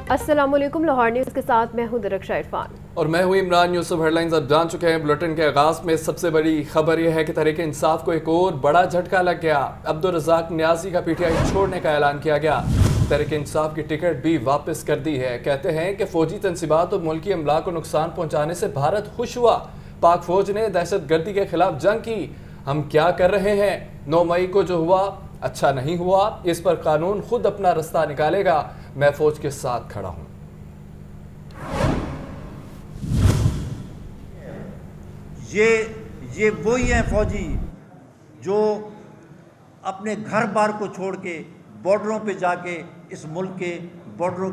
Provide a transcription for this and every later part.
अस्सलाम वालेकुम। लाहौर न्यूज़ के साथ मैं हूं दरक्षा इरफान और मैं हूं इमरान। यूसुफ। हेडलाइंस आप जान चुके हैं। बुलेटिन के आगाज में सबसे बड़ी खबर यह है कि तहरीक इंसाफ को एक और बड़ा झटका लग गया। अब्दुल रज़ाक नियाज़ी का पीटीआई छोड़ने का ऐलान किया गया। तहरीक इंसाफ की टिकट भी वापस कर दी है। कहते हैं कि फौजी तनसीबात और मुल्की अमला को नुकसान पहुंचाने से भारत खुश हुआ। पाक फौज ने दहशत गर्दी के खिलाफ जंग की। हम क्या कर रहे हैं? 9 मई को जो हुआ अच्छा नहीं हुआ। इस पर कानून खुद अपना रास्ता निकालेगा। मैं फौज के साथ खड़ा हूं। ये वही हैं फौजी जो अपने घर बार को छोड़ के बॉर्डरों पे जाके इस मुल्क के बॉर्डरों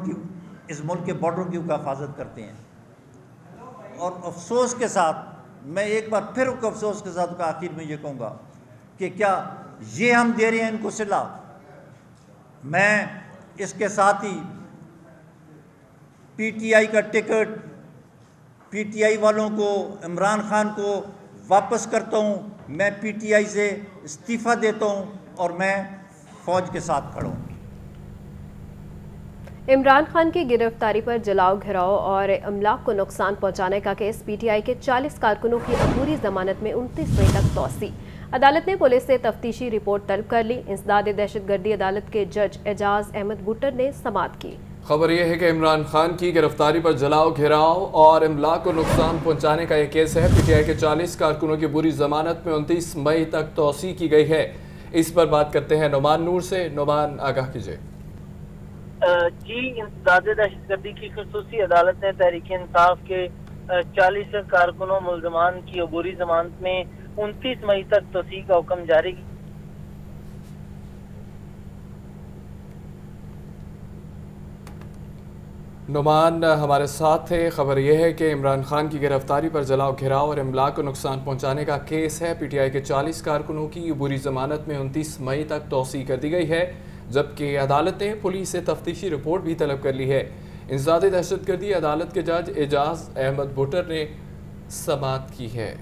की हिफाजत करते हैं। और अफसोस के साथ मैं एक बार फिर अफसोस के साथ आखिर में ये कहूँगा कि क्या ये हम दे रहे हैं इनको सिला। मैं इसके साथ ही पीटीआई का टिकट पीटीआई वालों को, इमरान खान को वापस करता हूँ। मैं पीटीआई से इस्तीफ़ा देता हूँ और मैं फ़ौज के साथ खड़ा हूँ। इमरान खान की गिरफ्तारी पर जलाओ, घिराव और अमलाक को नुकसान पहुंचाने का केस। पीटीआई के 40 कारकुनों की अबूरी जमानत में 29 मई तक तौसी। अदालत ने पुलिस से तफ्तीशी रिपोर्ट तलब कर ली। इंसदाद दहशतगर्दी अदालत के जज एजाज अहमद बुटर ने समाअत की। खबर यह है कि इमरान खान की गिरफ्तारी पर जलाओ, घेराव और इमला को नुकसान पहुंचाने का यह केस है। पीटीआई के 40 कारकुनों की बुरी जमानत में 29 मई तक तौसी की गई है। इस पर बात करते हैं नुमान नूर से। नुमान, आगाह कीजिए। जी, इंसदाद दहशतगर्दी की खसूसी अदालत ने तहरीक इंसाफ के 40 कारकुनों मुल्ज़मान की अबूरी जमानत में 29 मई तक तौसीक का हुक्म जारी किया। नुमान हमारे साथ थे। खबर यह है कि इमरान खान की गिरफ्तारी पर जलाओ, घेराव और इमला को नुकसान पहुंचाने का केस है। पीटीआई के 40 कारकुनों की बुरी जमानत में 29 मई तक तौसी कर दी गई है, जबकि अदालत ने पुलिस से तफ्तीशी रिपोर्ट भी तलब कर ली है। इंसदाद दहशतगर्दी अदालत के जज एजाज अहमद बुटर ने समाअत की है।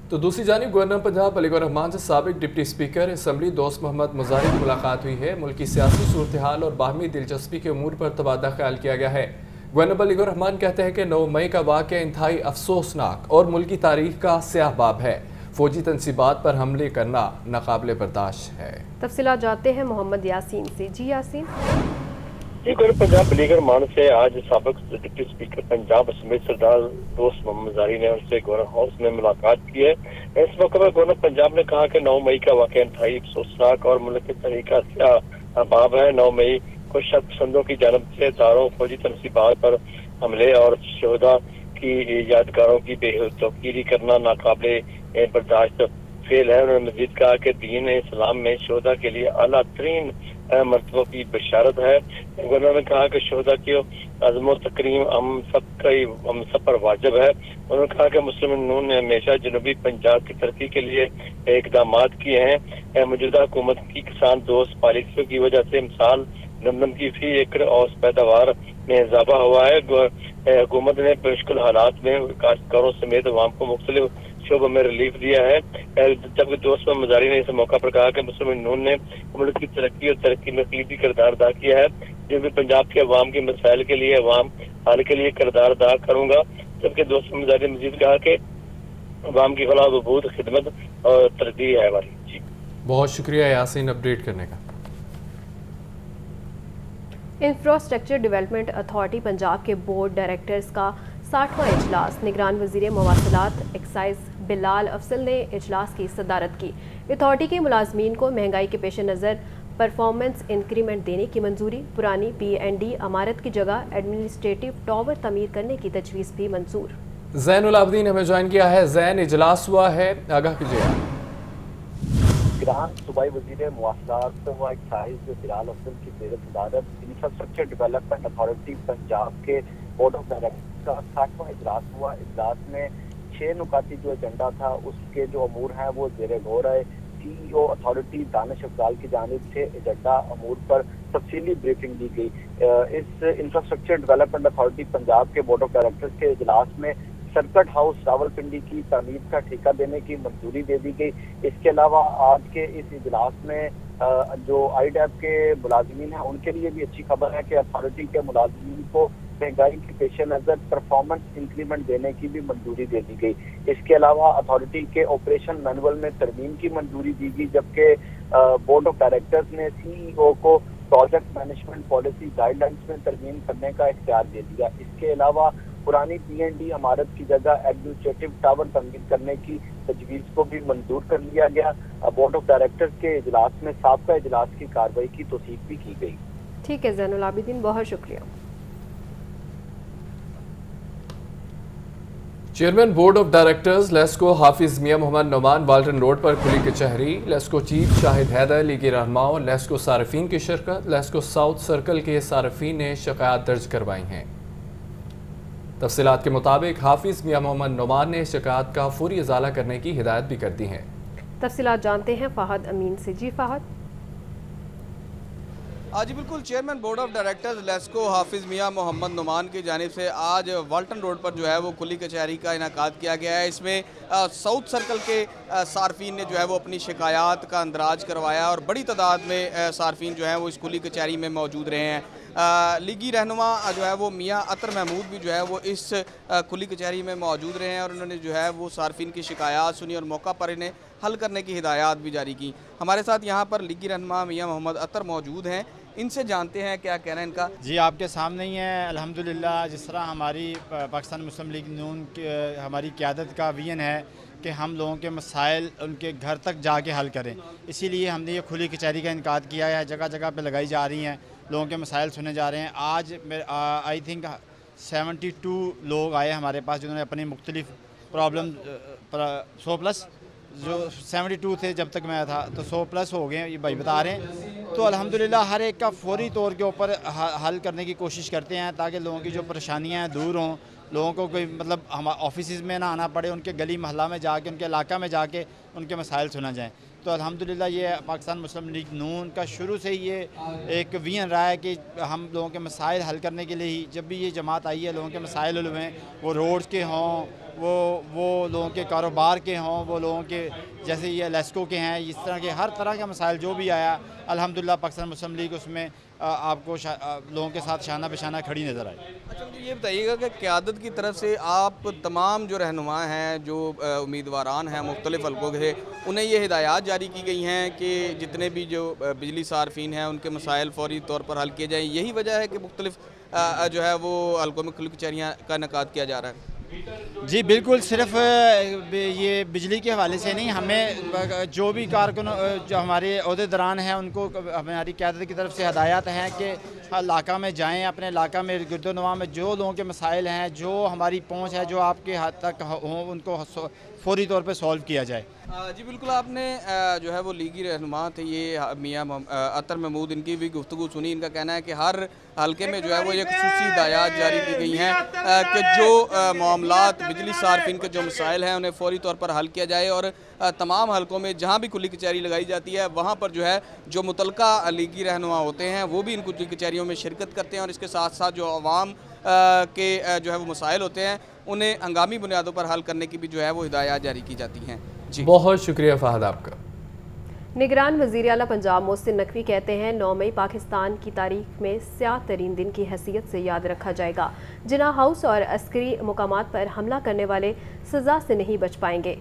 तो दूसरी जानिब गवर्नर पंजाब अली गौहर रहमान से साबिक डिप्टी स्पीकर असम्बली दोस्त मोहम्मद मुजाहिर की मुलाकात हुई है। मुल्क की सियासी सूरत हाल और बाहमी दिलचस्पी के अमूर पर तबादला ख्याल किया गया है। गवर्नर अली गौहर रहमान कहते हैं कि 9 मई का वाक़या इंतहाई अफसोसनाक और मुल्की तारीख का स्याह बाब है। फौजी तनसीबात पर हमले करना नाकाबिले बर्दाश्त है। तफसीलात जानते हैं मोहम्मद यासीन से। जी यासीन। गवर्नर पंजाब अली गौहर रहमान से आज साबिक डिप्टी स्पीकर पंजाब असम्बली सरदार दोस्त मोहम्मद मुजाहिर ने उनसे गवर्नर हाउस में मुलाकात की है। इस मौके पर गवर्नर पंजाब ने कहा कि 9 मई का वाक़या इंतहाई अफसोसनाक और मुल्क की तारीख का स्याह बाब है। 9 मई को शर्त पसंदों की जानब से दारों फौजी तनसीबात पर हमले और शहदा की यादगारों की बेतौकीरी करना नाकाबिले बर्दाश्त फेल है। उन्होंने मजीद कहा कि दीन इस्लाम में शहदा के लिए आला तरीन मरतबों की बशारत है। गवर्नर ने कहा कि शहदा की अज़म तकरीम हम सब पर वाजिब है। उन्होंने कहा कि मुस्लिम नून ने हमेशा जनूबी पंजाब की तरक्की के लिए इकदाम किए हैं। मौजूदा हुकूमत की किसान दोस्त पॉलिसियों की वजह से मिसाल नमनम की फी एकड़ औसत पैदावार में इजाफा हुआ है। हुकूमत ने मुश्किल हालात में काश्तकारों समेत अवाम को मुख्तलिफ शोबों में रिलीफ दिया है। जबकि दोस्त मुजाहिर ने इस मौका पर कहा कि मुस्लिम नून ने मुल्क की तरक्की और तरक्की में कीमती किरदार अदा किया है। जो भी पंजाब के अवाम के मसाइल के लिए अवाम हाल के लिए किरदार अदा करूंगा। जबकि दोस्त मुजाहिर ने मजीद कहा कि अवाम की खिलाफ बहूत खिदमत और तरजीह है हमारी। जी, बहुत शुक्रिया यासीन अपडेट करने का। इंफ्रास्ट्रक्चर डेवलपमेंट अथॉरिटी पंजाब के बोर्ड डायरेक्टर्स का 60वां इजलास। निगरान वज़ीर मवासलात एक्साइज बिलाल अफसल ने इजलास की सदारत की। अथॉरिटी के मुलाजमीन को महंगाई के पेश नज़र परफॉर्मेंस इंक्रीमेंट देने की मंजूरी। पुरानी PND इमारत की जगह एडमिनिस्ट्रेटिव टावर तमीर करने की तजवीज़ भी मंजूर। ज़ैनुल आबदीन हमें ज्वाइन किया है। ज़ैन, इजलास हुआ है, आगाह कीजिए। सूबाई वज़ीर मवासलात व एक्साइज बिलाल अफसल की ज़ेर सदारत इंफ्रास्ट्रक्चर डेवलपमेंट अथॉरिटी पंजाब के बोर्ड ऑफ डायरेक्टर्स का 60वां इजलास हुआ। इजलास में 6 नुकाती जो एजेंडा था उसके जो अमूर हैं वो ज़ेर गौर है। CEO अथॉरिटी दानिश अफजाल की जानिब से एजेंडा अमूर पर तफसीली ब्रीफिंग दी गई। इस इंफ्रास्ट्रक्चर डेवलपमेंट अथॉरिटी पंजाब के बोर्ड ऑफ डायरेक्टर्स के इजलास में सर्किट हाउस रावलपिंडी की तामीर का ठेका देने की मंजूरी दे दी गई। इसके अलावा आज के इस इजलास में जो आईडैप के मुलाजिमीन हैं उनके लिए भी अच्छी खबर है कि अथॉरिटी के मुलाजिमीन को महंगाई के पेश नज़र परफॉर्मेंस इंक्रीमेंट देने की भी मंजूरी दे दी गई। इसके अलावा अथॉरिटी के ऑपरेशन मैनुअल में तरमीम की मंजूरी दी गई, जबकि बोर्ड ऑफ डायरेक्टर्स ने सीईओ को प्रोजेक्ट मैनेजमेंट पॉलिसी गाइडलाइंस में तरमीम करने का इख्तियार दे दिया। इसके अलावा पुरानी पीएनडी इमारत की जगह एडमिनिस्ट्रेटिव टावर तमीर करने की तजवीज़ को भी मंजूर कर लिया गया। बोर्ड ऑफ डायरेक्टर्स के इजलास में साबका इजलास की कार्रवाई की तौसीक भी की गई। ठीक है ज़ैनुल आबिदीन, बहुत शुक्रिया। Chairman board of directors LESCO Hafiz Mian Mohammad Noman Walton road पर खुली कचहरी। लेस्को चीफ शाहिद हैदर, लीगी रहनुमाओं, लेस्को सार्फिन की शिरकत। लेस्को साउथ सर्कल के सार्फिन ने शिकायत दर्ज करवाई हैं। तफसीलात के मुताबिक हाफिज मियां मोहम्मद नोमान ने शिकायत का फौरी इजाला करने की हिदायत भी कर दी है। तफसीलात जानते हैं फ़हद अमीन से। जी फ़हद। जी बिल्कुल, chairman board of directors LESCO Hafiz Mian Mohammad Noman की जानिब से आज वाल्टन रोड पर जो है वो खुली कचहरी का इनेकाद किया गया है। इसमें साउथ सर्कल के सार्फिन ने जो है वो अपनी शिकायत का अंदराज करवाया और बड़ी तादाद में सार्फिन जो है वो इस खुली कचहरी में मौजूद रहे हैं। लीगी रहनुमा जो है वो मियां अतर महमूद भी जो है वो इस खुली कचहरी में मौजूद रहे हैं और उन्होंने जो है वो सार्फिन की शिकायत सुनी और मौका पर इन्हें हल करने की हिदायत भी जारी की। हमारे साथ यहाँ पर लीगी रहनुमा मियां मोहम्मद अतर मौजूद हैं, इनसे जानते हैं क्या कहना है इनका। जी आपके सामने ही है। अल्हम्दुलिल्लाह, जिस तरह हमारी पाकिस्तान मुस्लिम लीग नून हमारी क़यादत का विज़न है कि हम लोगों के मसाइल उनके घर तक जाके हल करें, इसीलिए हमने ये खुली कचहरी का इनेकाद किया है। जगह जगह पे लगाई जा रही हैं, लोगों के मसाइल सुने जा रहे हैं। आज आई थिंक 72 लोग आए हमारे पास जिन्होंने अपनी मुख्तलिफ प्रॉब्लम 100 प्लस जो 72 थे जब तक मैं था, तो 100 प्लस हो गए ये भाई बता रहे हैं। तो अल्हम्दुलिल्लाह हर एक का फौरी तौर के ऊपर हल करने की कोशिश करते हैं ताकि लोगों की जो परेशानियां हैं दूर हों, लोगों को कोई मतलब हम ऑफिस में ना आना पड़े, उनके गली महल्ला में जाके उनके इलाका में जाके उनके मसाइल सुना जाएँ। तो अल्हम्दुलिल्लाह ये पाकिस्तान मुस्लिम लीग नून का शुरू से ही ये एक विज़न रहा है कि हम लोगों के मसाइल हल करने के लिए ही जब भी ये जमात आई है, लोगों के मसाइल हल हुए, वो रोड्स के हों, वो लोगों के कारोबार के हों, वो लोगों के जैसे ये लेस्को के हैं, इस तरह के हर तरह का मसाइल जो भी आया अल्हम्दुलिल्लाह पाकिस्तान मुस्लिम लीग उसमें आपको लोगों के साथ शाना बेशाना खड़ी नज़र आई। अच्छा, मुझे ये बताइएगा कि क़यादत की तरफ से आप तमाम जो रहनुमा हैं, जो उम्मीदवारान हैं मुख्तलिफ हल्कों के, उन्हें ये हिदायत जारी की गई हैं कि जितने भी जो बिजली सार्फिन हैं उनके मसाइल फौरी तौर पर हल किए जाएँ। यही वजह है कि मुख्तलिफ जो है वो हल्कों में खुली कचहरियाँ का इनेकाद किया जा रहा है। जी बिल्कुल, सिर्फ ये बिजली के हवाले से नहीं, हमें जो भी कारकुन जो हमारे अहदेदारान हैं उनको हमारी क़यादत की तरफ से हदायत हैं कि इलाका में जाएं, अपने इलाका में गिरदोनवा में जो लोगों के मसाइल हैं, जो हमारी पहुंच है, जो आपके हाथ तक हों, उनको फौरी तौर पे सॉल्व किया जाए। जी बिल्कुल, आपने जो है वो लीगी रहनुमा थे ये मियां अतर महमूद, इनकी भी गुफ्तगू सुनी। इनका कहना है कि हर हल्के में जो है वो ये खुसूसी हिदायत जारी की गई हैं कि जो मामलात बिजली सार्फिन के जो मसाइल हैं उन्हें फौरी तौर पर हल किया जाए और तमाम हल्कों में जहाँ भी खुली कचहरी लगाई जाती है वहाँ पर जो है जो मुतलका लीगी रहनुमा होते हैं वो भी इन खुली कचहरियों में शिरकत करते हैं और इसके साथ साथ जो अवाम के जो है वो मसाइल होते हैं उन्हें हंगामी बुनियादों पर हल करने की भी जो है वो हिदायत जारी की जाती हैं। जी बहुत शुक्रिया फहद आपका। निगरान वज़ीर आला पंजाब मोहसिन नकवी कहते हैं 9 मई पाकिस्तान की तारीख में स्याह तरीन दिन की हैसियत से याद रखा जाएगा। जिन्ना हाउस और अस्करी मुकामात पर हमला करने वाले सज़ा से नहीं बच पाएंगे।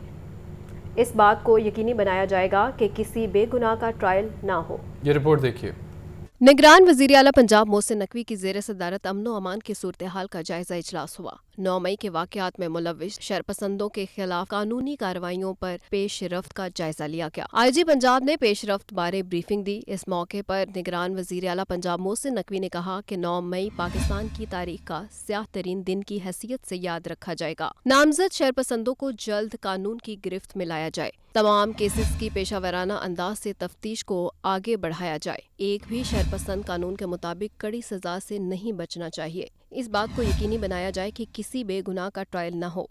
इस बात को यकीनी बनाया जाएगा कि किसी बेगुनाह का ट्रायल ना हो। ये रिपोर्ट देखिए। निगरान वज़ीर आला पंजाब मोहसिन नकवी की ज़ेर सदारत अमन व अमान की सूरत हाल का जायजा इजलास हुआ। 9 मई के वाक़यात में मुलव्विस शरपसंदों के खिलाफ कानूनी कार्रवाइयों पर पेश रफ्त का जायजा लिया गया। IG पंजाब ने पेश रफ्त बारे ब्रीफिंग दी। इस मौके पर निगरान वज़ीर आला पंजाब मोहसिन नकवी ने कहा कि 9 मई पाकिस्तान की तारीख का स्याह तरीन दिन की हैसियत से याद रखा जाएगा। नामजद शरपसंदों को जल्द कानून की गिरफ्त में लाया जाए। तमाम केसेस की पेशावराना अंदाज से तफ्तीश को आगे बढ़ाया जाए। एक भी शरपसंद कानून के मुताबिक कड़ी सजा से नहीं बचना चाहिए। इस बात को यकीनी बनाया जाए कि किसी बेगुनाह का ट्रायल न हो।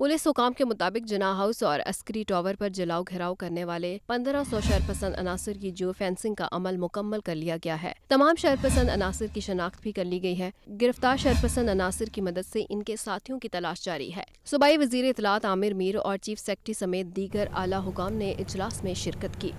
पुलिस हुकाम के मुताबिक जना हाउस और अस्करी टावर पर जलाओ घेराव करने वाले 1500 शरपसंद अनासर की जियो फेंसिंग का अमल मुकम्मल कर लिया गया है। तमाम शरपसंद अनासर की शनाख्त भी कर ली गई है। गिरफ्तार शरपसंद अनासर की मदद से इनके साथियों की तलाश जारी है। सूबाई वजीर इत्तलात आमिर मीर और चीफ सेक्रेटरी समेत दीगर आला हुकाम ने इजलास में शिरकत की।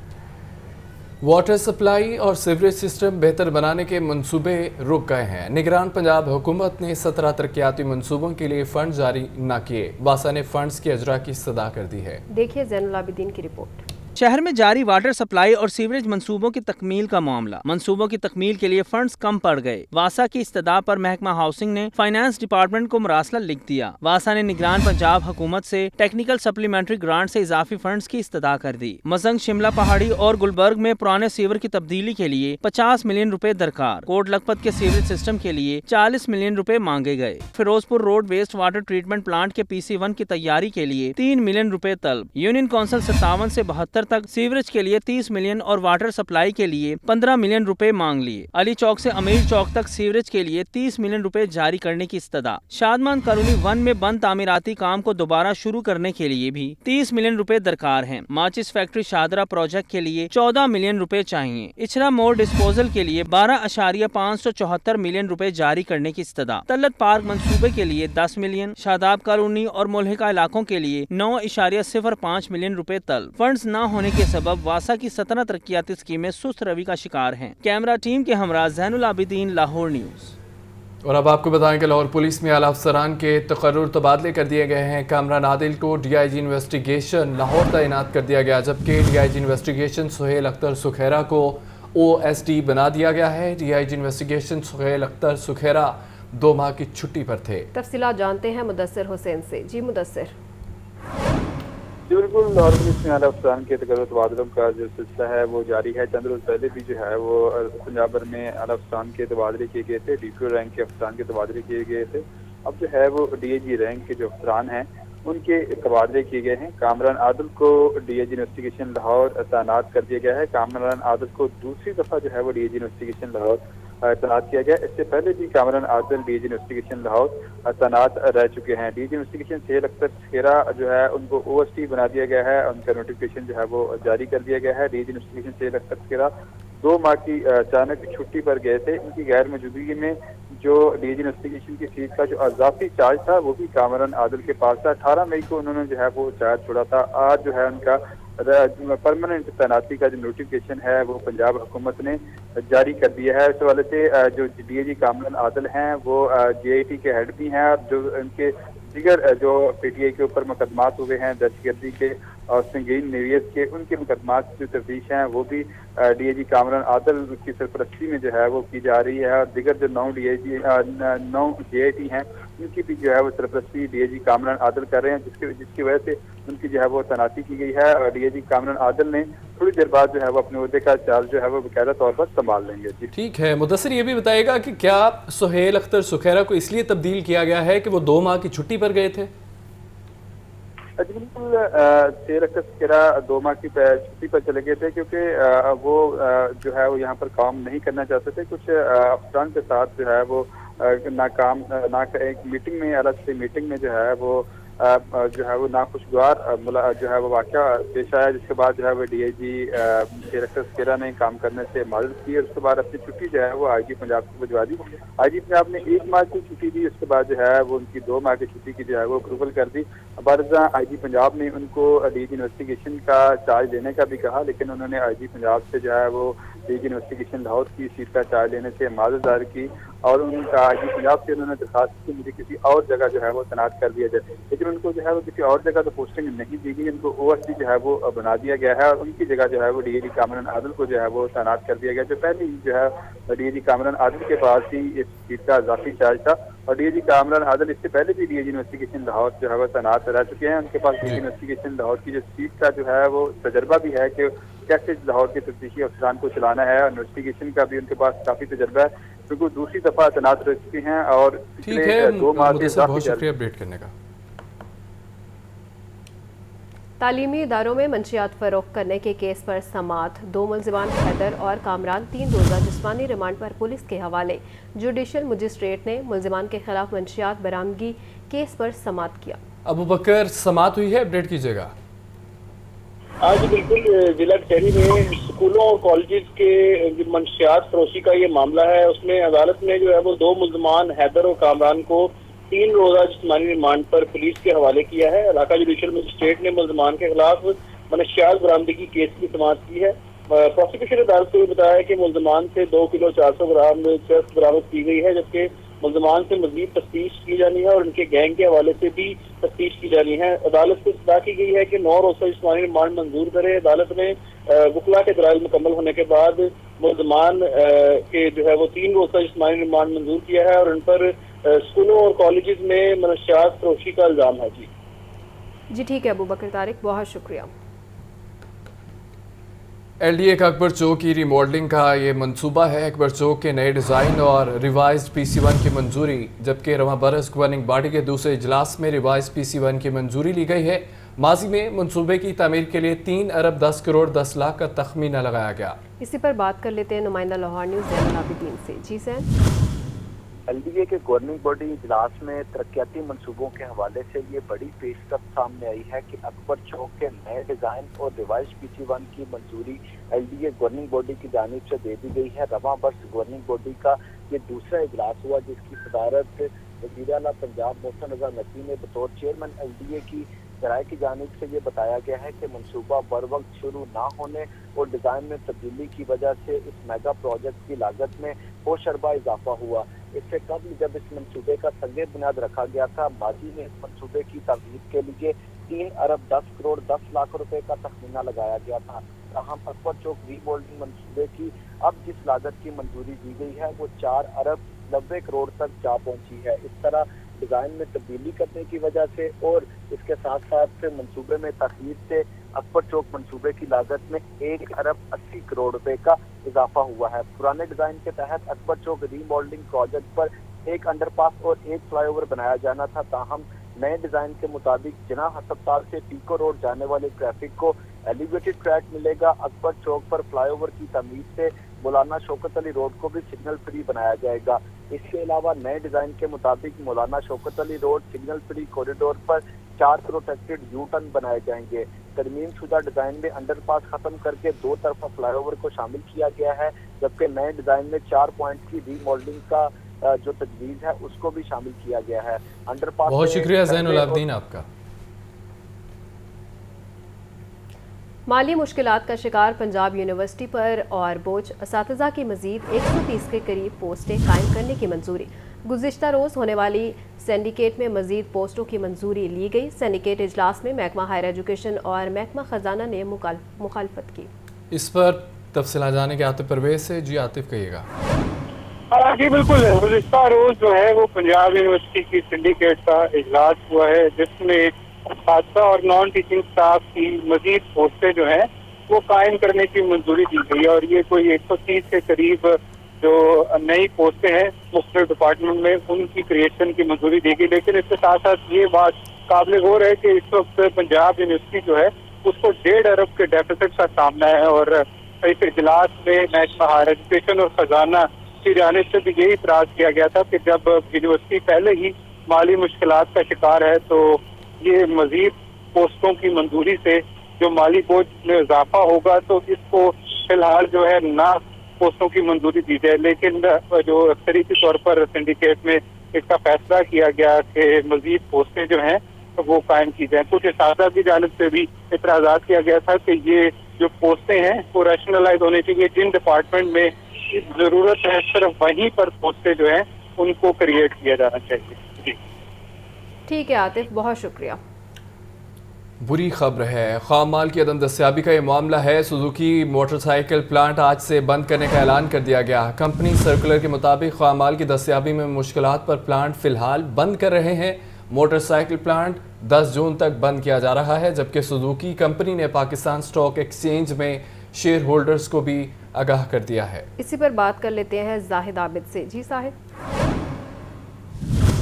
वाटर सप्लाई और सीवरेज सिस्टम बेहतर बनाने के मंसूबे रुक गए हैं। निगरान पंजाब हुकूमत ने 17 तरक्याती मंसूबों के लिए फंड जारी न किए। वासा ने फंड्स की अजरा की सदा कर दी है। देखिए ज़ैनुल आबिदीन की रिपोर्ट। शहर में जारी वाटर सप्लाई और सीवरेज मंसूबों की तकमील का मामला। मंसूबों की तकमील के लिए फंड्स कम पड़ गए। वासा की इस्तदा पर महकमा हाउसिंग ने फाइनेंस डिपार्टमेंट को मरासला लिख दिया। वासा ने निगरान पंजाब हुकूमत से टेक्निकल सप्लीमेंट्री ग्रांट से इजाफी फंड्स की इस्तदा कर दी। मजंग, शिमला पहाड़ी और गुलबर्ग में पुराने सीवर की तब्दीली के लिए 50 मिलियन रुपए दरकार। कोट लखपत के सीवरेज सिस्टम के लिए 40 मिलियन रुपए मांगे गए। Ferozepur road west water treatment plant के PC1 की तैयारी के लिए 3 मिलियन रुपए तलब। यूनियन काउंसिल 57 से 72 तक सीवरेज के लिए 30 मिलियन और वाटर सप्लाई के लिए 15 मिलियन रुपए मांग लिए। अली चौक से अमीर चौक तक सीवरेज के लिए 30 मिलियन रुपए जारी करने की इस्तदा। शादमान कॉलोनी 1 में बंद तामीराती काम को दोबारा शुरू करने के लिए भी 30 मिलियन रुपए दरकार हैं। माचिस फैक्ट्री शादरा प्रोजेक्ट के लिए 14 मिलियन रुपए चाहिए। इचरा मोड़ डिस्पोजल के लिए 12.574 मिलियन रुपए जारी करने की इस्तदा। तलत पार्क मंसूबे के लिए 10 मिलियन, शादाब कॉलोनी और मुल्हिका इलाकों के लिए 9.05 मिलियन रुपए तलब। फंड्स न होने के सबब वासा की 17 तरक्याती स्कीमें सुस्त रवि का शिकार हैं। कैमरा टीम के हमरा ज़ैनुल आबिदीन, लाहौर न्यूज़। और अब आपको बताएं कि लाहौर पुलिस में आला अफसरान के तकर्रुर तबादले कर दिए गए हैं। कामरान आदिल को DIG इन्वेस्टिगेशन लाहौर तैनात कर दिया गया, जबकि DIG इन्वेस्टिगेशन सुहेल अख्तर सुखेरा को OSD बना दिया गया है। DIG इन्वेस्टिगेशन सुहेल अख्तर सुखेरा 2 माह की छुट्टी पर थे। तफसीलात जानते हैं मुदस्सिर हुसैन से। जी मुदस्सिर। बिल्कुल, लाहौर पुलिस में आला अफसरान के तकर्रुर तबादलों का जो सिलसिला है वो जारी है। चंद रोज पहले भी जो है वो पंजाब भर में आला अफसरान के तबादले किए गए थे। DPO रैंक के अफसरान के तबादले किए गए थे। अब जो है वो DIG रैंक के जो अफसरान हैं उनके तबादले किए गए हैं। कामरान आदिल को DIG इन्वेस्टिगेशन लाहौर तैनात कर दिया गया है। कामरान आदिल को दूसरी दफा जो है वो DIG इन्वेस्टिगेशन लाहौर तैनात किया गया। इससे पहले भी कामरान आदिल DIG इन्वेस्टिगेशन लाहौर तैनात रह चुके हैं। DIG इन्वेस्टिगेशन सुहेल अख्तर सुखेरा जो है उनको OSD बना दिया गया है। उनका नोटिफिकेशन जो है वो जारी कर दिया गया है। DIG इन्वेस्टिगेशन सुहेल अख्तर सुखेरा 2 माह की अचानक छुट्टी पर गए थे। इनकी गैर मौजूदगी में जो DIG इन्वेस्टिगेशन की सीट का जो अजाफी चार्ज था वो भी कामरान आदिल के पास था। 18 मई को उन्होंने जो है वो चार्ज छोड़ा था। आज जो है उनका परमानेंट तैनाती का जो नोटिफिकेशन है वो पंजाब हुकूमत ने जारी कर दिया है। इस हवाले से जो DIG कामरान आदिल हैं वो GIT के हेड भी हैं और जो उनके दिगर जो PTI के ऊपर मुकदमात हुए हैं दहशतगर्दी के और संगीन नोयत के, उनके मुकदमात की तफ्तीश हैं वो भी DIG कामरान आदिल की सरपरस्ती में जो है वो की जा रही है। और दिगर जो 9 GIT हैं उनकी भी जो है वो सरपरस्ती DIG कामरान आदिल कर रहे हैं, जिसकी वजह से उनकी जो है वो तैनाती की गई है। और DIG कामरान आदिल ने थोड़ी देर बाद जो है वो अपने ओहदे का चार्ज जो है वो बाकायदा तौर पर संभाल लेंगे। जी ठीक है मुदस्सिर, ये भी बताइएगा कि क्या सुहेल अख्तर सुखेरा को इसलिए तब्दील किया गया है कि वो 2 माह की छुट्टी पर गए थे? बिल्कुल, सुहेल अख्तर सुखेरा 2 माह की छुट्टी पर चले गए थे क्योंकि वो जो है वो यहाँ पर काम नहीं करना चाहते थे। कुछ अफसरान के साथ जो है वो एक मीटिंग में अलग से मीटिंग में जो है वो नाखुशगवार जो है वो वाक़या पेश आया, जिसके बाद जो है वो DIG सुहेल अख्तर सुखेरा ने काम करने से मदद की और उसके बाद अपनी छुट्टी जो है वो IG पंजाब को भिजवा दी। IG पंजाब ने 1 माह की छुट्टी दी, उसके बाद जो है वो उनकी 2 माह की छुट्टी की जो है वो अप्रूवल कर दी। बारजा IG पंजाब ने उनको DIG इन्वेस्टिगेशन का चार्ज लेने का भी कहा, लेकिन उन्होंने IG पंजाब से जो है वो DIG इन्वेस्टिगेशन लाहौर की सीट का चार्ज लेने से माजरत दायर की और उनका IG पंजाब से उन्होंने दरखास्त की मुझे किसी और जगह जो है वो तैनात कर दिया जाए, लेकिन उनको जो है वो किसी और जगह तो पोस्टिंग नहीं दी गई। उनको OSD जो है वो बना दिया गया है और उनकी जगह जो है वो DIG कामरान आदिल को जो है वो तैनात कर दिया गया। जो पहले ही जो है DIG कामरान आदिल के पास ही इस सीट का इजाफी चार्ज था और DIG कामरान आदिल इससे पहले भी DIG इन्वेस्टिगेशन लाहौर जो है वो तैनात रह चुके हैं। उनके पास DIG इन्वेस्टिगेशन लाहौर की जो सीट का जो है वो तजर्बा भी है कि कैसे लाहौर के तफ्तीशी अफसरान को चलाना है और इन्वेस्टिगेशन का भी उनके पास काफी तजर्बा है, क्योंकि दूसरी दफा तैनात रह चुके हैं। और पिछले 2 माह से बहुत शुक्रिया अपडेट करने का। तालीमी इदारों में मंशियात फरोख्त करने के केस पर समाअत। 2 मुलजिमान हैदर और कामरान 3 रोज़ा जिस्मानी रिमांड पर पुलिस के हवाले। जुडिशल मजिस्ट्रेट ने मुलजिमान के खिलाफ मंशियात बरामदगी केस पर समाअत किया। अबू बकर समात हुई है, अपडेट कीजिएगा। आज बिल्कुल जिला कचहरी में स्कूलों और कॉलेजेस के मंशियात फरोशी का ये मामला है। उसमें अदालत ने जो है वो 2 मुल्जमान हैदर और कामरान को 3 रोज़ा जिस्मानी रिमांड पर पुलिस के हवाले किया है। इलाका जुडिशल मजिस्ट्रेट ने मुल्जमान के खिलाफ मनशियात बरामदगी केस की समाअत की है। प्रोसिक्यूशन अदालत को बताया है कि मुल्जमान से 2 किलो 400 ग्राम चरस बरामद की गई है, जबकि मुल्जमान से मजीद तफ्तीश की जानी है और उनके गैंग के हवाले से भी तफ्तीश की जानी है। अदालत को सजा की गई है कि 9 रोज़ा जिस्मानी रिमांड मंजूर करे। अदालत ने वकला के दलाइल मुकम्मल होने के बाद मुल्जमान के जो है वो 3 रोज़ा जिस्मानी रिमांड मंजूर किया है और उन पर स्कूलों और कॉलेजेस में मनशियात फरोशी का इल्ज़ाम है। जी ठीक है अबू बकर तारिक, बहुत शुक्रिया। LDA का अकबर चौक की रीमॉडलिंग का ये मंसूबा है। अकबर चौक के नए डिज़ाइन और रिवाइज्ड PC1 की मंजूरी, जबकि रवां बरस गवर्निंग बॉडी के दूसरे इजलास में रिवाइज्ड PC1 की मंजूरी ली गई है। माजी में मंसूबे की तामीर के लिए 3 अरब 10 करोड़ 10 लाख का तखमीना लगाया गया। इसी पर बात कर लेते हैं नुमाइंदा लाहौर न्यूज़ ज़ैनुल आबिदीन से। जी सैन। LDA के गवर्निंग बॉडी इजलास में तरक्याती मंसूबों के हवाले से ये बड़ी पेशकश सामने आई है कि अकबर चौक के नए डिज़ाइन और रिवाइज्ड PC1 की मंजूरी LDA गवर्निंग बॉडी की जानिब से दे दी गई है। रवां बरस गवर्निंग बॉडी का ये दूसरा इजलास हुआ, जिसकी सदारत वज़ीर आला पंजाब मोहसिन रज़ा नकवी ने बतौर चेयरमैन LDA की ज़राए की जानिब से ये बताया गया है कि मंसूबा बर वक्त शुरू ना होने और डिज़ाइन में तब्दीली की वजह से इस मेगा प्रोजेक्ट की लागत में होशरबा इजाफा हुआ। इससे कबल जब इस मंसूबे का संगे बुनियाद रखा गया था, माजी में इस मंसूबे की तमीर के लिए 3 अरब 10 करोड़ 10 लाख रुपए का तखमीना लगाया गया था। ताहम अकबर चौक रीमॉडलिंग मंसूबे की अब जिस लागत की मंजूरी दी गई है वो 4 अरब 90 करोड़ तक जा पहुंची है। इस तरह डिज़ाइन में तब्दीली करने की वजह से और इसके साथ साथ मंसूबे में तखमीर से अकबर चौक मंसूबे की लागत में 1 अरब 80 करोड़ रुपए का इजाफा हुआ है। पुराने डिज़ाइन के तहत अकबर चौक रीमॉडलिंग प्रोजेक्ट पर एक अंडरपास और एक फ्लाईओवर बनाया जाना था। ताहम नए डिज़ाइन के मुताबिक जिनाह अस्पताल से पीको रोड जाने वाले ट्रैफिक को एलिवेटेड ट्रैक मिलेगा। अकबर चौक पर फ्लाईओवर की तमीर से मौलाना शौकत अली रोड को भी सिग्नल फ्री बनाया जाएगा। इसके अलावा नए डिज़ाइन के मुताबिक मौलाना Shaukat Ali road signal free corridor पर 4 प्रोटेक्टेड यू टर्न बनाए जाएंगे। तरमीम शुदा डिज़ाइन में अंडरपास खत्म करके 2 तरफा फ्लाईओवर को शामिल किया गया है, जबकि नए डिज़ाइन में 4 पॉइंट की रीमॉडलिंग का जो तजवीज़ है उसको भी शामिल किया गया है। अंडरपास बहुत शुक्रिया ज़ैनुल आबिदीन आपका। माली मुश्किलात का शिकार पंजाब यूनिवर्सिटी पर और बोझ असातिज़ा की मज़ीद 130 के करीब पोस्टें कायम करने की मंजूरी। गुज़िश्ता रोज़ होने वाली सिंडिकेट में मज़ीद पोस्टों की मंजूरी ली गई। सिंडिकेट इजलास में महकमा हायर एजुकेशन और महकमा ख़जाना ने मुखालफत की। इस पर तफसील जाने के आतिफ परवेज से। जी आतिफ कहिएगा। जी बिल्कुल, गुज़िश्ता रोज़ जो है वो पंजाब यूनिवर्सिटी की सिंडिकेट का इजलास हुआ है, जिसमें असातिज़ा और नॉन टीचिंग स्टाफ की मजीद पोस्टें जो हैं वो कायम करने की मंजूरी दी गई है और ये कोई 130 के करीब जो नई पोस्टें हैं मुख्तलिफ डिपार्टमेंट में उनकी क्रिएशन की मंजूरी दी गई। लेकिन इसके साथ साथ ये बात काबिल गौर है कि इस वक्त पंजाब यूनिवर्सिटी जो है उसको 1.5 अरब के डेफिसिट का सामना है और इस इजलास में महकमा हायर एजुकेशन और खजाना की जानिब से भी यही इतराज किया गया था कि जब यूनिवर्सिटी पहले ही माली मुश्किलात का शिकार है तो ये मजीद पोस्टों की मंजूरी से जो माली बोझ में इजाफा होगा तो इसको फिलहाल जो है ना पोस्टों की मंजूरी दी जाए। लेकिन जो अक्सरीती तौर पर सिंडिकेट में इसका फैसला किया गया कि मजीद पोस्टें जो हैं तो वो कायम की जाए। कुछ असातिज़ा की जानिब से भी इतराज़ात किया गया था कि ये जो पोस्टें हैं वो रैशनलाइज होनी चाहिए। जिन डिपार्टमेंट में ज़रूरत है सिर्फ वहीं पर पोस्टें जो हैं उनको क्रिएट किया जाना चाहिए। जी ठीक है आतिफ, बहुत शुक्रिया। बुरी खबर है, खाम माल की अदम दस्तियाबी का ये मामला है। सुजुकी मोटरसाइकिल प्लांट आज से बंद करने का ऐलान कर दिया गया। कंपनी सर्कुलर के मुताबिक खाम माल की दस्तियाबी में मुश्किलात पर प्लांट फिलहाल बंद कर रहे हैं। मोटरसाइकिल प्लांट 10 जून तक बंद किया जा रहा है, जबकि सुजुकी कंपनी ने पाकिस्तान स्टॉक एक्सचेंज में शेयर होल्डर्स को भी आगाह कर दिया है। इसी पर बात कर लेते हैं जाहिद आबिद से। जी साहिद।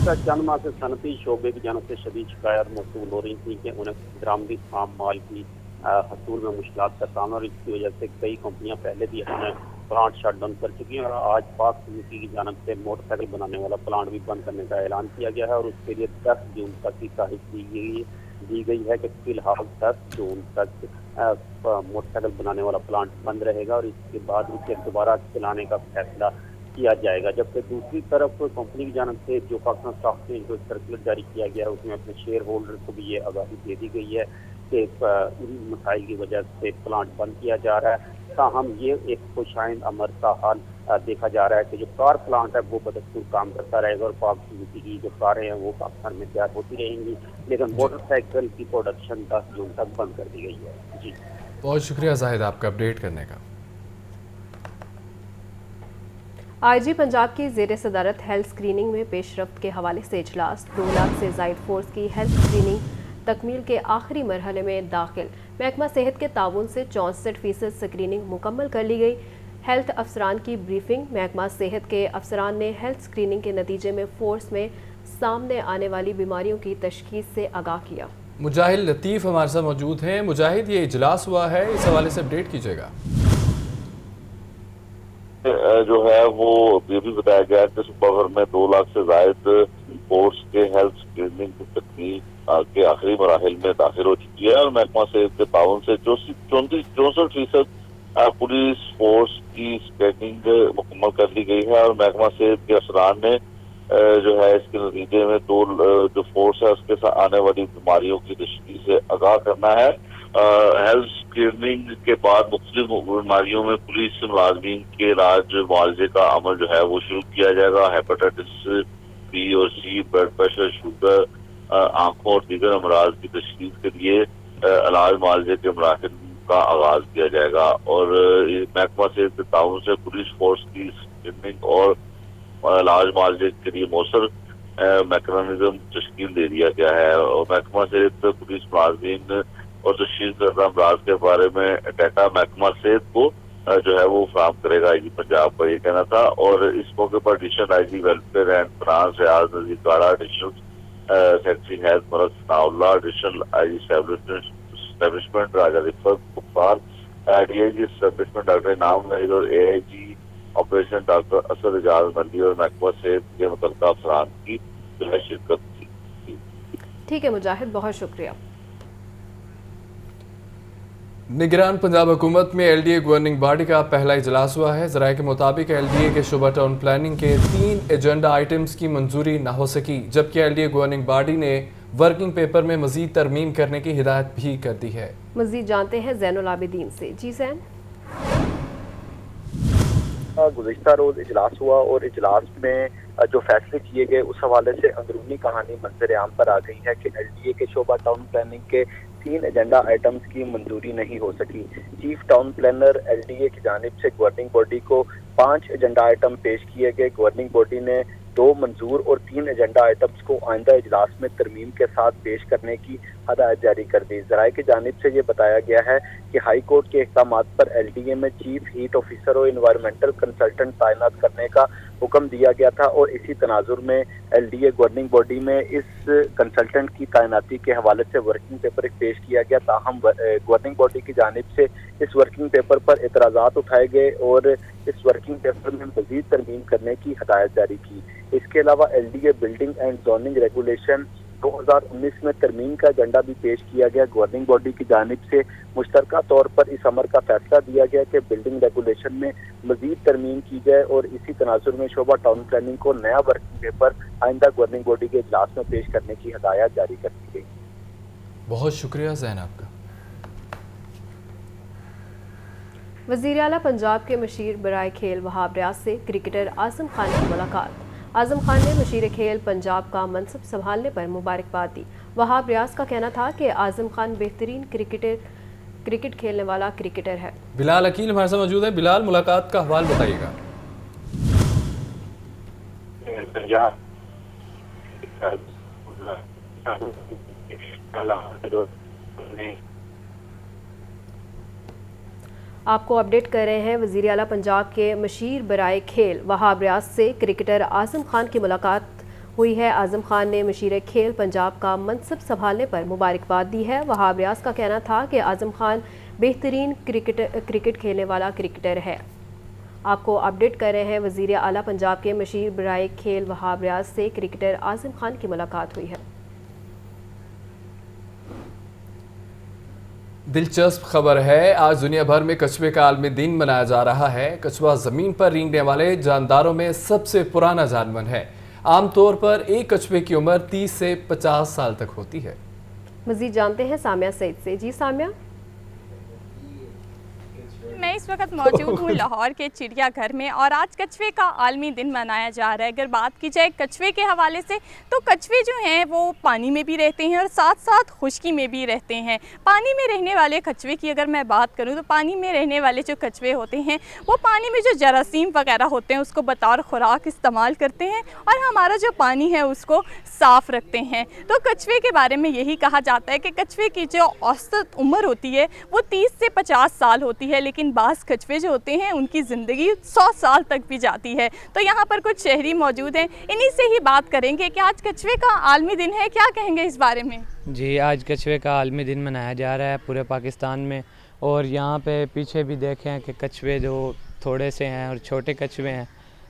चंद माह से सनती शोबे की जानब से शदीद शिकायत मौसूल हो रही थी कि उन्हें बरामदी खाम माल की हसूल में मुश्किलात का सामना, और इसकी वजह से कई कंपनियां पहले भी अपने प्लांट शट डाउन कर चुकी हैं और आज पाक सुजुकी की जानब से मोटरसाइकिल बनाने वाला प्लांट भी बंद करने का ऐलान किया गया है और उसके लिए 10 जून तक की तारीख दी गई है कि फिलहाल 10 जून तक मोटरसाइकिल बनाने वाला प्लांट बंद रहेगा और इसके बाद उसे दोबारा चलाने का फैसला किया जाएगा। जबकि दूसरी तरफ कंपनी की जानब से जो पाकिस्तान स्टॉक एक्सचेंज को सर्कुलर जारी किया गया है उसमें अपने शेयर होल्डर को भी ये आगाही दे दी गई है कि इन मसाइल की वजह से प्लांट बंद किया जा रहा है। ताहम ये एक खुशाइंद अमर का हाल देखा जा रहा है कि जो कार प्लांट है वो बदस्तूर काम करता रहेगा और पाक सुजुकी की जो कारें हैं वो पाकिस्तान में तैयार होती रहेंगी, लेकिन मोटरसाइकिल की प्रोडक्शन 10 जून तक बंद कर दी गई है। जी बहुत शुक्रिया जाहिद आपका अपडेट करने का। आईजी पंजाब की ज़ेर सदारत हेल्थ स्क्रीनिंग में पेशरफ्त के हवाले से इजलास। 2 लाख से ज़ायद फोर्स की हेल्थ स्क्रीनिंग तकमील के आखिरी मरहले में दाखिल। महकमा सेहत के ताउन से 64% स्क्रीनिंग मुकम्मल कर ली गई। हेल्थ अफसरान की ब्रीफिंग। महकमा सेहत के अफसरान ने हेल्थ स्क्रीनिंग के नतीजे में फोर्स में सामने आने वाली बीमारियों की तशखीस से आगाह किया। मुजाहिद लतीफ़ हमारे साथ मौजूद हैं। मुजाहिद, ये इजलास हुआ है, इस हवाले से अपडेट कीजिएगा। जो है वो ये भी बताया गया कि सूबा भर में 2 लाख से जायद फोर्स के हेल्थ स्क्रीनिंग की तकमील के आखिरी मराहिल में दाखिल हो चुकी है और महकमा सेहत के ताउन से 64% पुलिस फोर्स की स्क्रीनिंग मुकम्मल कर ली गई है और महकमा सेहत के अफसरान ने जो है इसके नतीजे में जो फोर्स है उसके साथ आने वाली बीमारियों की तशखीस से आगाह करना है। हेल्थ स्क्रीनिंग के बाद मुख्तलिफ बीमारियों में पुलिस मुलाजमीन के इलाज मुआवजे का अमल जो है वो शुरू किया जाएगा। हेपेटाइटिस बी और सी, ब्लड प्रेशर, शुगर, आंखों और दीगर अमराज की तशखीस के लिए इलाज मुआवजे के मराहिल का आगाज किया जाएगा और महकमा सेहत के ताउन से पुलिस फोर्स की स्क्रीनिंग और इलाज मुआवजे के लिए मौसर मैकेनिज्म तश्कील दे दिया गया है और महकमा सेहत पुलिस मुलाजमीन और तशखीस करदा अमराज के बारे में डाटा महकमा सेहत को जो है वो फराहम करेगा। आईजी पंजाब का ये कहना था और इस मौके पर additional IG welfare and finance Riaz Nazir Kara, additional secretary health Malik Sanaullah, additional IG establishment Raja Riffat Mukhtar, DIG establishment doctor Inam Naeed और AIG operation doctor Asad Ijaz Malli और महकमा सेहत के मुतल्लिका अफसरान की जो है शिरकत थी। ठीक है मुजाहिद, बहुत शुक्रिया। निगरान पंजाब हुकूमत में एलडीए गवर्निंग बॉडी का पहला इजलास हुआ है। ज़राए के मुताबिक एलडीए के शोबा टाउन प्लानिंग के 3 एजेंडा आइटम्स की मंजूरी न हो सकी, जबकि एलडीए गवर्निंग बॉडी ने वर्किंग पेपर में मजीद तरमीम करने की हिदायत भी कर दी है। मजीद जानते हैं ज़ैनुल आबिदीन से। जी ज़ैन। गुज़िश्ता रोज इजलास हुआ और इजलास में जो फैसले किए गए उस हवाले से अंदरूनी कहानी मंजर आम पर आ गई है कि एलडीए के शोबा टाउन प्लानिंग के 3 एजेंडा आइटम्स की मंजूरी नहीं हो सकी। चीफ टाउन प्लानर एलडीए की जानिब से गवर्निंग बॉडी को 5 एजेंडा आइटम पेश किए गए। गवर्निंग बॉडी ने 2 मंजूर और 3 एजेंडा आइटम्स को आइंदा इजलास में तरमीम के साथ पेश करने की हदायत जारी कर दी। ज़राए की जानिब से ये बताया गया है कि हाई कोर्ट के अहकामात पर एलडीए में चीफ हीट ऑफिसर और इन्वायरमेंटल कंसल्टेंट तैनात करने का हुक्म दिया गया था और इसी तनाजुर में एलडीए गवर्निंग बॉडी में इस कंसल्टेंट की तैनाती के हवाले से वर्किंग पेपर पेश किया गया। ताहम गवर्निंग बॉडी की जानिब से इस वर्किंग पेपर पर एतराज़ात उठाए गए और इस वर्किंग पेपर में मज़ीद तरमीम करने की हदायत जारी की। इसके अलावा LDA building and zoning regulation 2019 में तरमीम का एजेंडा भी पेश किया गया। गवर्निंग बॉडी की जानिब से मुश्तरका तौर पर इस अमर का फैसला दिया गया कि बिल्डिंग रेगुलेशन में मजीद तरमीम की जाए और इसी तनाजुर में शोबा टाउन प्लानिंग को नया वर्किंग पेपर आइंदा गवर्निंग बॉडी के इजलास में पेश करने की हदायत जारी कर दी गई। बहुत शुक्रिया ज़ैन आपका। वज़ीर आला पंजाब के मशीर बराए खेल वहाब रियाज से क्रिकेटर आज़म खान की मुलाकात। आज़म खान ने मशीर खेल पंजाब का मनसब संभालने पर मुबारकबाद दी। वहाब रियाज का कहना था कि आज़म खान बेहतरीन क्रिकेट खेलने वाला क्रिकेटर है। बिलाल अकील हमारे साथ मौजूद है। बिलाल, मुलाकात का हवाल बताइएगा। आपको अपडेट कर रहे हैं। वज़ीर आला पंजाब के मशीर बराए खेल वहाब रियाज से क्रिकेटर आज़म खान की मुलाकात हुई है। आज़म खान ने मशीर खेल पंजाब का मनसब संभालने पर मुबारकबाद दी है। वहाब रियाज का कहना था कि आज़म खान बेहतरीन क्रिकेट खेलने वाला क्रिकेटर है। آپ کو اپڈیٹ کر رہے ہیں وزیر اعلیٰ پنجاب کے مشیر برائے کھیل وہاب ریاض سے کرکٹر عاصم خان کی ملاقات ہوئی ہے۔ دلچسپ خبر ہے، آج دنیا بھر میں کچھوے کا عالمی دن منایا جا رہا ہے۔ کچھوا زمین پر رینگنے والے جانداروں میں سب سے پرانا جانور ہے۔ عام طور پر ایک کچھوے کی عمر 30 سے 50 سال تک ہوتی ہے۔ مزید جانتے ہیں سامیہ سعید سے۔ جی سامیہ، میں اس وقت موجود ہوں لاہور کے چڑیا گھر میں اور آج کچھوے کا عالمی دن منایا جا رہا ہے۔ اگر بات کی جائے کچھوے کے حوالے سے تو کچھوے جو ہیں وہ پانی میں بھی رہتے ہیں اور ساتھ ساتھ خشکی میں بھی رہتے ہیں۔ پانی میں رہنے والے کچھوے کی اگر میں بات کروں تو پانی میں رہنے والے جو کچھوے ہوتے ہیں وہ پانی میں جو جراثیم وغیرہ ہوتے ہیں اس کو بطور خوراک استعمال کرتے ہیں اور ہمارا جو پانی ہے اس کو صاف رکھتے ہیں۔ تو کچھوے کے بارے میں یہی کہا جاتا ہے کہ کچھوے کی جو اوسط عمر ہوتی ہے وہ 30 سے 50 سال ہوتی ہے، لیکن بعض کچھوے جو ہوتے ہیں ان کی زندگی 100 سال تک بھی جاتی ہے۔ تو یہاں پر کچھ شہری موجود ہیں، انہی سے ہی بات کریں گے کہ آج کچھوے کا عالمی دن ہے، کیا کہیں گے اس بارے میں؟ جی، آج کچھوے کا عالمی دن منایا جا رہا ہے پورے پاکستان میں، اور یہاں پہ پیچھے بھی دیکھیں کہ کچھوے جو تھوڑے سے ہیں اور چھوٹے کچھوے ہیں،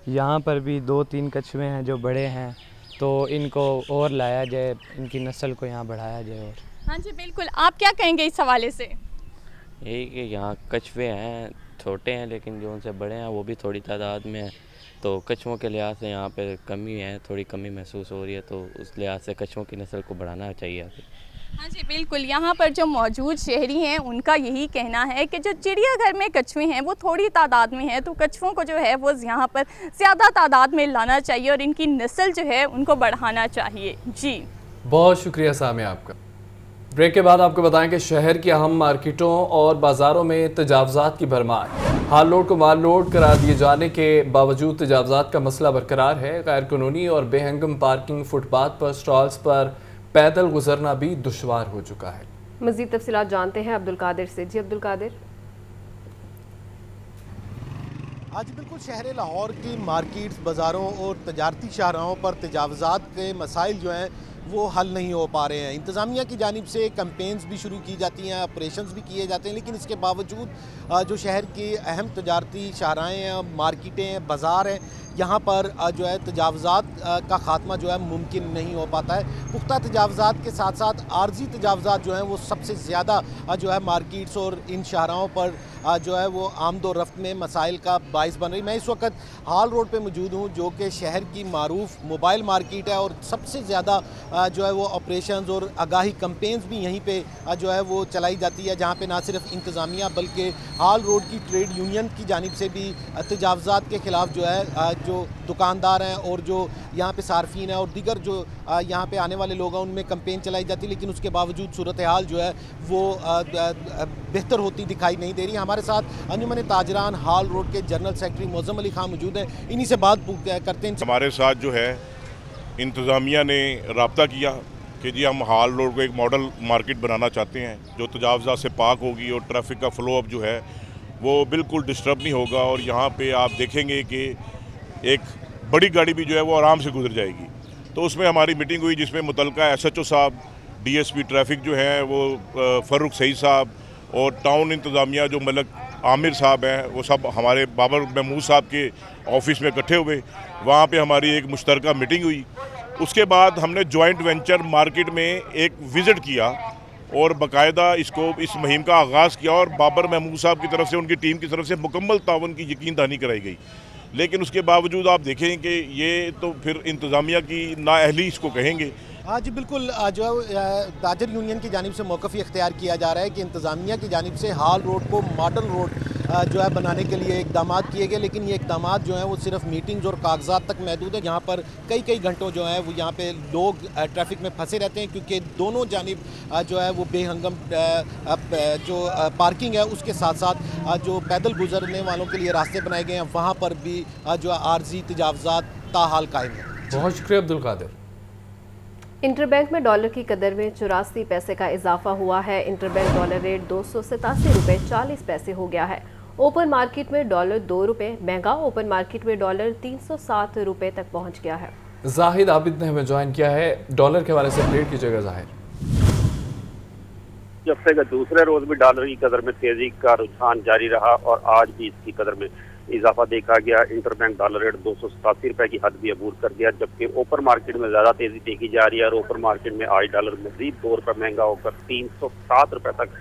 یہاں پر بھی 2-3 کچھوے ہیں جو بڑے ہیں، تو ان کو اور لایا جائے، ان کی نسل کو یہاں بڑھایا جائے۔ اور ہاں جی بالکل، آپ کیا کہیں گے اس حوالے سے؟ یہی کہ یہاں کچھوے ہیں، چھوٹے ہیں لیکن جو ان سے بڑے ہیں وہ بھی تھوڑی تعداد میں ہیں، تو کچھووں کے لحاظ سے یہاں پہ کمی ہے، تھوڑی کمی محسوس ہو رہی ہے، تو اس لحاظ سے کچھووں کی نسل کو بڑھانا چاہیے۔ ہاں جی بالکل، یہاں پر جو موجود شہری ہیں ان کا یہی کہنا ہے کہ جو چڑیا گھر میں کچھوے ہیں وہ تھوڑی تعداد میں ہیں، تو کچھووں کو جو ہے وہ یہاں پر زیادہ تعداد میں لانا چاہیے اور ان کی نسل جو ہے ان کو بڑھانا چاہیے۔ جی بہت شکریہ سامیہ آپ کا۔ بریک کے بعد آپ کو بتائیں کہ شہر کی اہم مارکیٹوں اور بازاروں میں تجاوزات کی بھرمار۔ ہال لوڈ کو مال لوڈ قرار دیے جانے کے باوجود تجاوزات کا مسئلہ برقرار ہے۔ غیر قانونی اور بے ہنگم پارکنگ، فٹ پاتھ پر سٹالز پر پیدل گزرنا بھی دشوار ہو چکا ہے۔ مزید تفصیلات جانتے ہیں عبدالقادر سے۔ جی عبدالقادر۔ آج بالکل شہر لاہور کی مارکیٹس، بازاروں اور تجارتی شاہراہوں پر تجاوزات کے مسائل جو ہیں وہ حل نہیں ہو پا رہے ہیں۔ انتظامیہ کی جانب سے کمپینز بھی شروع کی جاتی ہیں، آپریشنز بھی کیے جاتے ہیں، لیکن اس کے باوجود جو شہر کی اہم تجارتی شاہراہیں ہیں، مارکیٹیں ہیں، بازار ہیں، یہاں پر جو ہے تجاوزات کا خاتمہ جو ہے ممکن نہیں ہو پاتا ہے۔ پختہ تجاوزات کے ساتھ ساتھ عارضی تجاوزات جو ہیں وہ سب سے زیادہ جو ہے مارکیٹس اور ان شاہراہوں پر جو ہے وہ آمد و رفت میں مسائل کا باعث بن رہی۔ میں اس وقت ہال روڈ پہ موجود ہوں جو کہ شہر کی معروف موبائل مارکیٹ ہے، اور سب سے زیادہ جو ہے وہ آپریشنز اور آگاہی کمپینز بھی یہیں پہ جو ہے وہ چلائی جاتی ہے، جہاں پہ نہ صرف انتظامیہ بلکہ ہال روڈ کی ٹریڈ یونین کی جانب سے بھی تجاوزات کے خلاف جو ہے جو دکاندار ہیں اور جو یہاں پہ صارفین ہیں اور دیگر جو یہاں پہ آنے والے لوگ ہیں ان میں کمپین چلائی جاتی ہے، لیکن اس کے باوجود صورتحال جو ہے وہ بہتر ہوتی دکھائی نہیں دے رہی۔ ہمارے ساتھ انجمن تاجران ہال روڈ کے جنرل سیکرٹری معظم علی خان موجود ہیں، انہی سے بات کرتے ہیں۔ ہمارے ساتھ جو ہے انتظامیہ نے رابطہ کیا کہ جی ہم ہال روڈ کو ایک ماڈل مارکیٹ بنانا چاہتے ہیں جو تجاوزات سے پاک ہوگی اور ٹریفک کا فلو اب جو ہے وہ بالکل ڈسٹرب نہیں ہوگا، اور یہاں پہ آپ دیکھیں گے کہ ایک بڑی گاڑی بھی جو ہے وہ آرام سے گزر جائے گی۔ تو اس میں ہماری میٹنگ ہوئی جس میں متعلقہ ایس ایچ او صاحب، ڈی ایس پی ٹریفک جو ہیں وہ فاروق سعید صاحب، اور ٹاؤن انتظامیہ جو ملک عامر صاحب ہیں وہ سب ہمارے بابر محمود صاحب کے آفس میں اکٹھے ہوئے۔ وہاں پہ ہماری ایک مشترکہ میٹنگ ہوئی۔ اس کے بعد ہم نے جوائنٹ وینچر مارکیٹ میں ایک وزٹ کیا اور باقاعدہ اس مہم کا آغاز کیا، اور بابر محمود صاحب کی طرف سے، ان کی ٹیم کی طرف سے مکمل تعاون کی یقین دہانی کرائی گئی۔ لیکن اس کے باوجود آپ دیکھیں کہ یہ تو پھر انتظامیہ کی نااہلی اس کو کہیں گے۔ ہاں جی بالکل، جو ہے تاجر یونین کی جانب سے موقف یہ اختیار کیا جا رہا ہے کہ انتظامیہ کی جانب سے ہال روڈ کو ماڈل روڈ جو ہے بنانے کے لیے اقدامات کیے گئے، لیکن یہ اقدامات جو ہیں وہ صرف میٹنگز اور کاغذات تک محدود ہیں۔ یہاں پر کئی گھنٹوں جو ہیں وہ یہاں پہ لوگ ٹریفک میں پھنسے رہتے ہیں، کیونکہ دونوں جانب جو ہے وہ بے ہنگم جو پارکنگ ہے اس کے ساتھ ساتھ جو پیدل گزرنے والوں کے لیے راستے بنائے گئے ہیں، وہاں پر بھی جو عارضی تجاوزات تاحال قائم ہیں۔ بہت شکریہ عبدالقادر۔ انٹر بینک میں ڈالر کی قدر میں 84 پیسے کا اضافہ ہوا ہے۔ انٹر بینک ڈالر ریٹ 287 روپے 40 پیسے ہو گیا ہے۔ اوپن مارکیٹ میں ڈالر 2 روپے مہنگا، اوپن مارکیٹ میں ڈالر 307 روپے تک پہنچ گیا ہے۔ زاہد عابد نے ہمیں جوائن کیا ہے، ڈالر کے حوالے سے اپڈیٹ کیجیے گا زاہد۔ ہفتے کے دوسرے روز بھی ڈالر کی قدر میں تیزی کا رجحان جاری رہا اور آج بھی اس کی قدر میں اضافہ دیکھا گیا. انٹر بینک ڈالر ریٹ 287 روپے کی حد بھی عبور کر گیا, جبکہ اوپن مارکیٹ میں زیادہ تیزی دیکھی جا رہی ہے اور اوپن مارکیٹ میں آج ڈالر مزید 2 روپے مہنگا ہو کر 307 روپے تک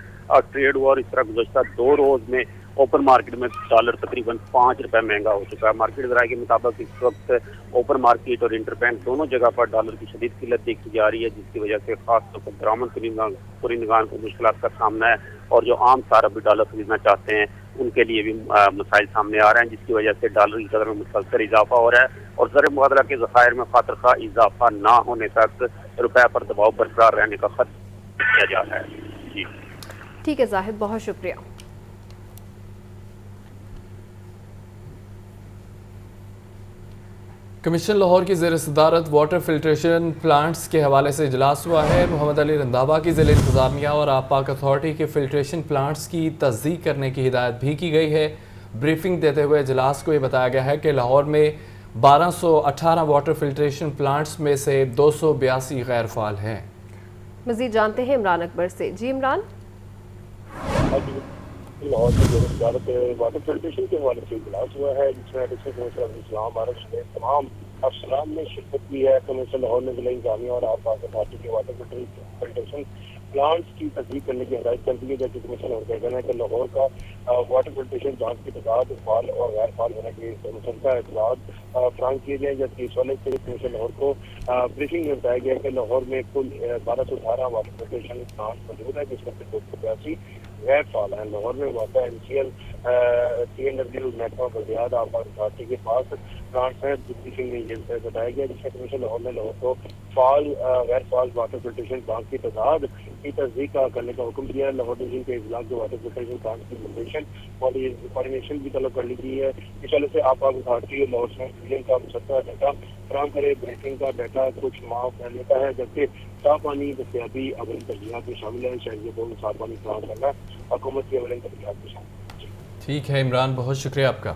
ٹریڈ ہوا. اور اس طرح گزشتہ 2 روز میں اوپن مارکیٹ میں ڈالر تقریباً 5 روپے مہنگا ہو چکا ہے. مارکیٹ ذرائع کے مطابق اس وقت اوپن مارکیٹ اور انٹر بینک دونوں جگہ پر ڈالر کی شدید قلت دیکھی جا رہی ہے, جس کی وجہ سے خاص طور پر درآمد کنندگان کو مشکلات کا سامنا ہے, اور جو عام صارف بھی ڈالر خریدنا چاہتے ہیں ان کے لیے بھی مسائل سامنے آ رہے ہیں, جس کی وجہ سے ڈالر کی قدر میں مسلسل اضافہ ہو رہا ہے اور زر مبادلہ کے ذخائر میں خاطر خواہ اضافہ نہ ہونے تک روپے پر دباؤ برقرار رہنے کا خطرہ کیا جا رہا ہے. جی ٹھیک ہے زاہد, بہت شکریہ. کمیشن لاہور کی زیر صدارت واٹر فلٹریشن پلانٹس کے حوالے سے اجلاس ہوا ہے. محمد علی رنداوا کی ضلع انتظامیہ اور آب پاک اتھارٹی کے فلٹریشن پلانٹس کی تصدیق کرنے کی ہدایت بھی کی گئی ہے. بریفنگ دیتے ہوئے اجلاس کو یہ بتایا گیا ہے کہ لاہور میں 1218 واٹر فلٹریشن پلانٹس میں سے 282 غیر فعال ہیں. مزید جانتے ہیں عمران اکبر سے. جی عمران. لاہور میں زیر صدارت واٹر فلٹریشن کے حوالے سے اجلاس ہوا ہے, جس میں ایڈیشنل کمشنر عبدالسلام عارف سمیت تمام افسران نے شرکت کی ہے. کمیشن لاہور نے ضلع انتظامیہ اور آب پاک اتھارٹی کے واٹر فلٹریشن پلانٹس کی تصدیق کرنے کی ہدایت کر دی ہے, جبکہ کمیشن لاہور کا کہنا ہے کہ لاہور کا واٹر فلٹریشن پلانٹ کی تعداد فعال اور غیر فعال ہونے کے متعلقہ اطلاعات فراہم کیے جائیں. جبکہ اس والے سے کمیشن لاہور کو بریفنگ میں بتایا گیا کہ لاہور میں کل 1218 واٹر فلٹریشن پلانٹ موجود ہے, جس میں سے 282 غیر فعال ہیں. لاہور میں واقع CNW محکمہ بلدیات آب پاک اتھارٹی کے پاس پلانٹس ہیں. بریفنگ میں یہ بتایا گیا, جس میں کمیشن لاہور نے لاہور کو فعال غیر فعال واٹر فلٹریشن پلانٹ کی تعداد کی تصدیق کرنے کا حکم دیا ہے. لاہور ڈویژن کے اضلاع کے واٹر فلٹریشن پلانٹ کی مونیٹریشن کوآرڈینیشن بھی طلب کر لی گئی ہے. اس وجہ سے آب پاک اتھارٹی اور لاہور ڈویژن کا مسطح ڈیٹا فراہم کرے. بریفنگ کا ڈیٹا کچھ ماہ پہلے کا ہے, جبکہ صاف پانی دستیابی اولین ترجیحات میں شامل ہے. شہریوں کو صاف پانی فراہم کرنا حکومت کی اولین ترجیحات میں شامل ہے. ٹھیک ہے عمران, بہت شکریہ آپ کا.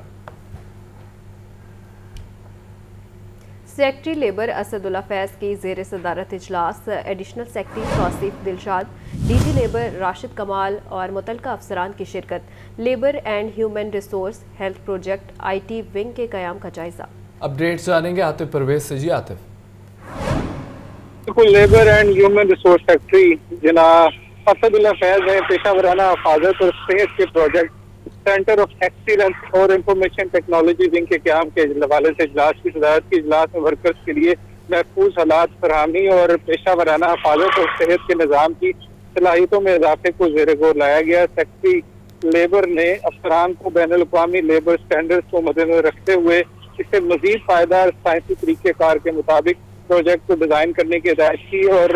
سیکرٹری لیبر اسد اللہ فیض کی زیر صدارت اجلاس. Additional secretary Tauseef Dilshad, DG labour Rashid Kamal اور متعلقہ افسران کی شرکت. Labour and human resource health project IT wing کے قیام کا جائزہ. اپڈیٹ جانیں گے عاطف پرویز سے. جی عاطف. بالکل, labour and human resource secretary جناب اسد اللہ فیض نے پیشہ ورانہ حفاظت اور صحت کے پروجیکٹ سینٹر آف ایکسیلنس اور انفارمیشن ٹیکنالوجی ونگ کے قیام کے حوالے سے اجلاس کی صدارت کی. اجلاس میں ورکرز کے لیے محفوظ حالات فراہمی اور پیشہ ورانہ حفاظت اور صحت کے نظام کی صلاحیتوں میں اضافے کو زیر غور لایا گیا. سیکرٹری لیبر نے افسران کو بین الاقوامی لیبر سٹینڈرڈز کو مد نظر رکھتے ہوئے اس سے مزید پائیدار سائنسی طریقہ کار کے مطابق پروجیکٹ کو ڈیزائن کرنے کی ہدایت کی, اور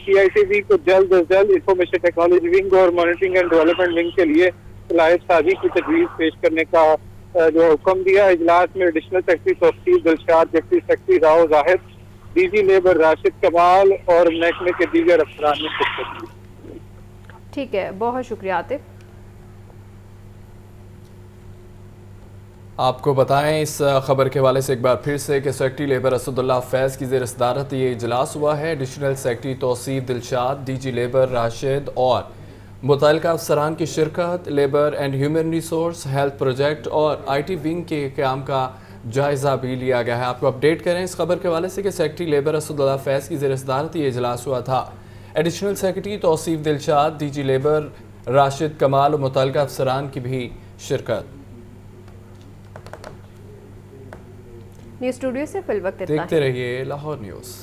CITV کو جلد از جلد انفارمیشن ٹیکنالوجی ونگ اور مانیٹرنگ اینڈ ڈیولپمنٹ ونگ کے لیے صلاحیت سازی کی تجویز پیش کرنے کا جو حکم دیا. اجلاس میں additional secretary Tauseef Dilshad, deputy secretary Rao زاہد, DG لیبر راشد کمال اور محکمے کے دیگر افسران نے شرکت کی. ٹھیک ہے, بہت شکریہ عاطف. آپ کو بتائیں اس خبر کے حوالے سے ایک بار پھر سے کہ سیکرٹری لیبر اسد اللہ فیض کی زیر صدارت یہ اجلاس ہوا ہے. Additional secretary Tauseef Dilshad, DG labour Rashid اور متعلقہ افسران کی شرکت. Labour and human resource health project اور IT ونگ کے قیام کا جائزہ بھی لیا گیا ہے. آپ کو اپڈیٹ کریں اس خبر کے حوالے سے کہ سیکرٹری لیبر اسد اللہ فیض کی زیر صدارت یہ اجلاس ہوا تھا. Additional secretary Tauseef Dilshad, DG labour Rashid Kamal اور متعلقہ افسران کی بھی شرکت. نیوز اسٹوڈیو سے فی الوقت اتنا. دیکھتے رہیے لاہور نیوز.